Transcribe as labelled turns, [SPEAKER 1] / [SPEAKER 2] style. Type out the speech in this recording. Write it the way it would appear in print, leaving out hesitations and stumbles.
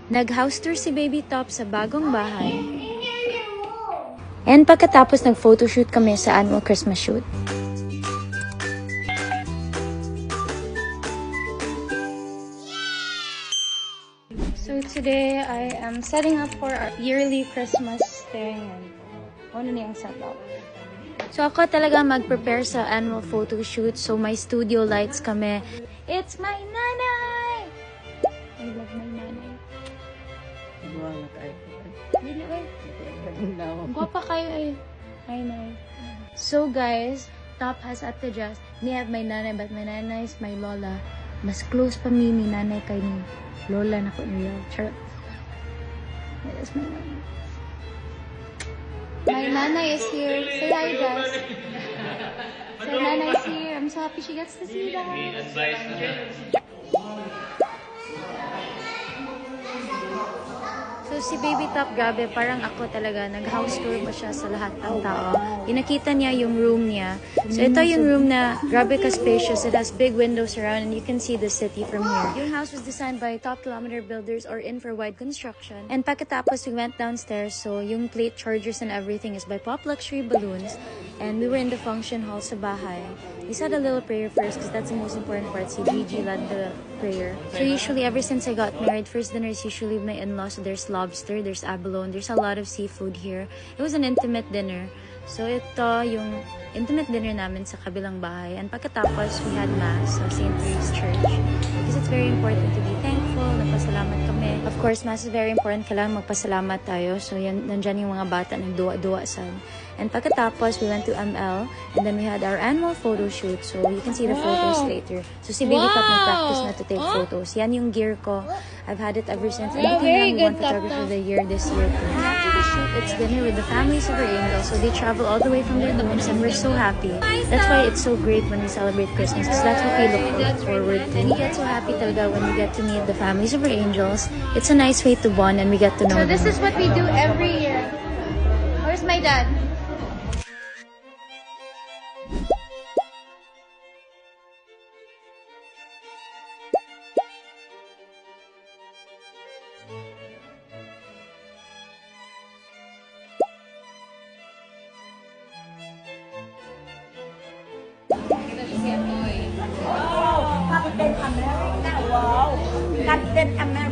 [SPEAKER 1] Nag-house tour si Baby Top sa bagong bahay. And pagkatapos nag-photoshoot kami sa annual Christmas shoot. So today, I am setting up for our yearly Christmas thing. And ano na yung setup. So ako talaga mag-prepare sa annual photo shoot. So may studio lights kami. It's my nanay! I love my nanay. Dili ay. Guwapa kayo ay. Hi, Nay. So guys, Top has at the dress. Me have my nanay, but my nanay is my lola. Mas close pa mi ni nanay kay ni lola na ko niya. Charot. That's my nanay. My nanay is here. Say hi, guys. So nanay is here. I'm so happy she gets to see that. So si Baby Top, grabe, parang ako talaga, nag-house tour pa siya sa lahat ng tao. Pinakita niya yung room niya. So ito yung room na grabe ka-spacious. It has big windows around and you can see the city from here. Yung house was designed by Top Kilometer Builders or Infrawide Construction. And pagkatapos, we went downstairs. So yung plate chargers and everything is by Pop Luxury Balloons. And we were in the function hall sa bahay. We said a little prayer first because that's the most important part. Si Gigi led the prayer. So usually, ever since I got married, first dinner is usually my in-laws. So there's lobster, there's abalone, there's a lot of seafood here. It was an intimate dinner. So ito yung intimate dinner namin sa kabilang bahay. And pagkatapos, we had mass sa St. Mary's Church. Because it's very important to be thankful. Nagpasalamat kami. Of course, mass is very important. Kailangan magpasalamat tayo. So yan, nandyan yung mga bata nagduwa-duwa san. And pagkatapos, we went to ML. And then we had our annual photo shoot. So you can see the photos later. So si Baby Top nag-practice na to take photos. Yan yung gear ko. I've had it ever since. I think we won Photographer of the Year this year. After the shoot, it's dinner with the families of our angels. So they travel all the way from their homes and we're so happy. That's why it's so great when we celebrate Christmas. Because that's what we look forward to. And we get so happy talaga when we get to meet the families of our angels. It's a nice way to bond and we get to know them.
[SPEAKER 2] So this is what we do every year. Where's my dad?
[SPEAKER 3] Wow! Captain America! Wow! Captain America!